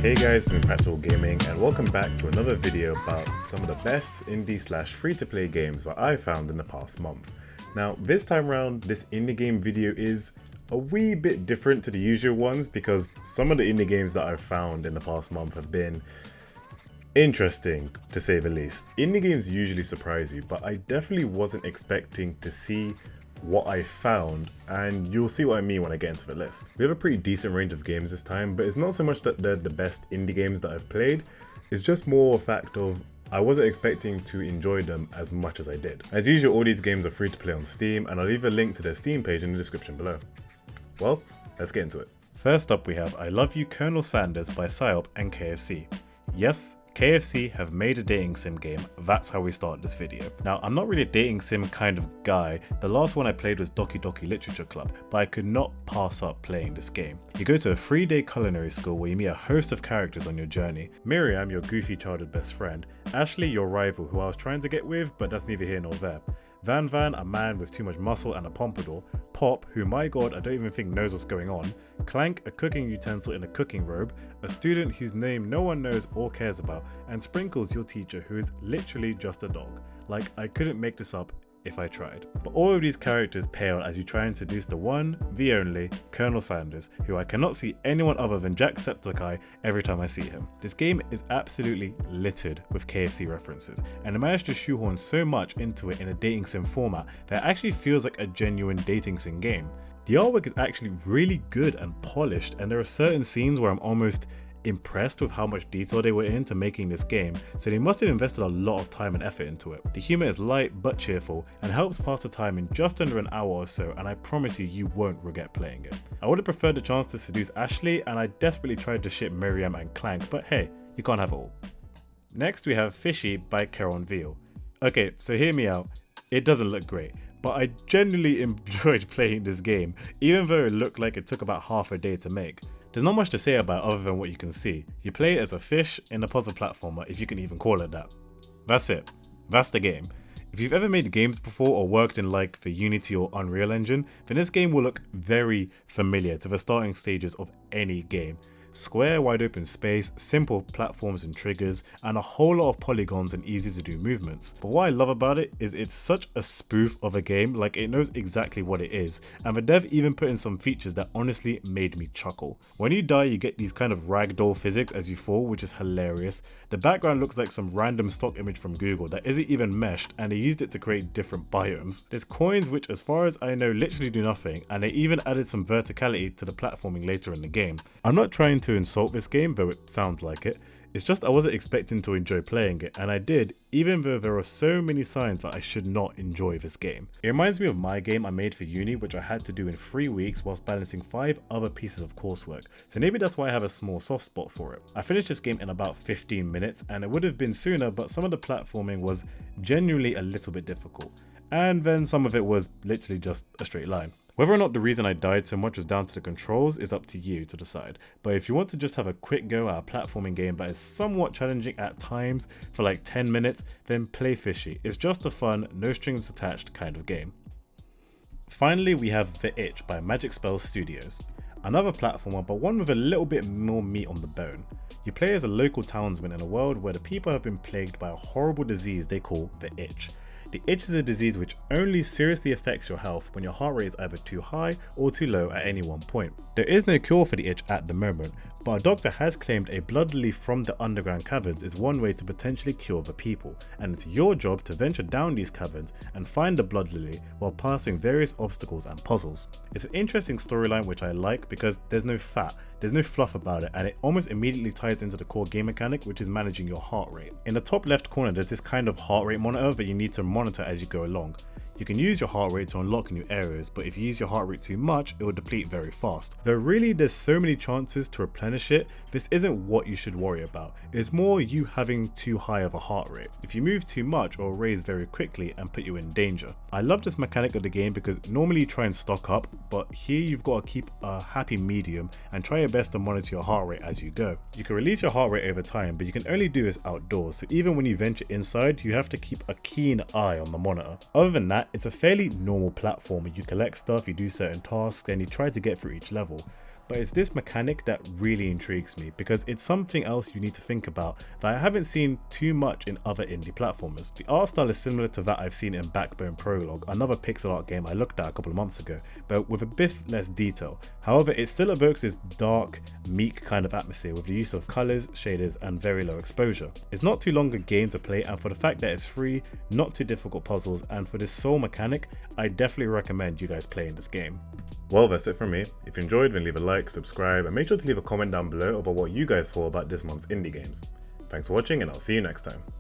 Hey guys, it's Impactful Gaming and welcome back to another video about some of the best indie slash free to play games that I found in the past month. Now this time around, this indie game video is a wee bit different to the usual ones because some of the indie games that I've found in the past month have been interesting to say the least. Indie games usually surprise you, but I definitely wasn't expecting to see what I found, and you'll see what I mean when I get into the list. We have a pretty decent range of games this time, but it's not so much that they're the best indie games that I've played, it's just more a fact of I wasn't expecting to enjoy them as much as I did. As usual, all these games are free to play on Steam, and I'll leave a link to their Steam page in the description below. Well, let's get into it. First up we have I Love You Colonel Sanders by Psyop and KFC. Yes, KFC have made a dating sim game, that's how we start this video. Now, I'm not really a dating sim kind of guy. The last one I played was Doki Doki Literature Club, but I could not pass up playing this game. You go to a 3-day culinary school where you meet a host of characters on your journey. Miriam, your goofy childhood best friend. Ashley, your rival who I was trying to get with, but that's neither here nor there. Van Van, a man with too much muscle and a pompadour. Pop, who my god I don't even think knows what's going on. Clank, a cooking utensil in a cooking robe. A student whose name no one knows or cares about. And Sprinkles, your teacher, who is literally just a dog. Like, I couldn't make this up if I tried. But all of these characters pale as you try and seduce the one, the only, Colonel Sanders, who I cannot see anyone other than Jacksepticeye every time I see him. This game is absolutely littered with KFC references, and I managed to shoehorn so much into it in a dating sim format that it actually feels like a genuine dating sim game. The artwork is actually really good and polished, and there are certain scenes where I'm almost impressed with how much detail they were into making this game, so they must have invested a lot of time and effort into it. The humour is light but cheerful and helps pass the time in just under an hour or so, and I promise you, you won't regret playing it. I would have preferred the chance to seduce Ashley, and I desperately tried to ship Miriam and Clank, but hey, you can't have it all. Next we have Fishy by Keron Veal. Okay, so hear me out, it doesn't look great, but I genuinely enjoyed playing this game, even though it looked like it took about half a day to make. There's not much to say about it other than what you can see. You play it as a fish in a puzzle platformer, if you can even call it that. That's it. That's the game. If you've ever made games before or worked in like the Unity or Unreal Engine, then this game will look very familiar to the starting stages of any game. Square, wide open space, simple platforms and triggers, and a whole lot of polygons and easy to do movements. But what I love about it is it's such a spoof of a game, like it knows exactly what it is, and the dev even put in some features that honestly made me chuckle. When you die, you get these kind of ragdoll physics as you fall, which is hilarious. The background looks like some random stock image from Google that isn't even meshed, and they used it to create different biomes. There's coins which, as far as I know, literally do nothing, and they even added some verticality to the platforming later in the game. I'm not trying to insult this game, though it sounds like it. It's just I wasn't expecting to enjoy playing it, and I did, even though there are so many signs that I should not enjoy this game. It reminds me of my game I made for uni, which I had to do in 3 weeks whilst balancing 5 other pieces of coursework, so maybe that's why I have a small soft spot for it. I finished this game in about 15 minutes, and it would have been sooner, but some of the platforming was genuinely a little bit difficult, and then some of it was literally just a straight line. Whether or not the reason I died so much was down to the controls is up to you to decide, but if you want to just have a quick go at a platforming game that is somewhat challenging at times for like 10 minutes, then play Fishy. It's just a fun, no strings attached kind of game. Finally, we have The Itch by Magic Spell Studios. Another platformer, but one with a little bit more meat on the bone. You play as a local townsman in a world where the people have been plagued by a horrible disease they call the itch. The itch is a disease which only seriously affects your health when your heart rate is either too high or too low at any one point. There is no cure for the itch at the moment, but a doctor has claimed a blood lily from the underground caverns is one way to potentially cure the people, and it's your job to venture down these caverns and find the blood lily while passing various obstacles and puzzles. It's an interesting storyline which I like because there's no fat, there's no fluff about it, and it almost immediately ties into the core game mechanic, which is managing your heart rate. In the top left corner there's this kind of heart rate monitor that you need to monitor as you go along. You can use your heart rate to unlock new areas, but if you use your heart rate too much, it will deplete very fast. Though really there's so many chances to replenish it, this isn't what you should worry about. It's more you having too high of a heart rate. If you move too much, it will raise very quickly and put you in danger. I love this mechanic of the game because normally you try and stock up, but here you've got to keep a happy medium and try your best to monitor your heart rate as you go. You can release your heart rate over time, but you can only do this outdoors, so even when you venture inside, you have to keep a keen eye on the monitor. Other than that, it's a fairly normal platform. You collect stuff, you do certain tasks, and you try to get through each level. but it's this mechanic that really intrigues me because it's something else you need to think about that I haven't seen too much in other indie platformers. The art style is similar to that I've seen in Backbone Prologue, another pixel art game I looked at a couple of months ago, but with a bit less detail. However, it still evokes this dark, meek kind of atmosphere with the use of colours, shaders and very low exposure. It's not too long a game to play, and for the fact that it's free, not too difficult puzzles, and for this soul mechanic, I definitely recommend you guys playing this game. Well, that's it from me. If you enjoyed, then leave a like, subscribe, and make sure to leave a comment down below about what you guys thought about this month's indie games. Thanks for watching, and I'll see you next time.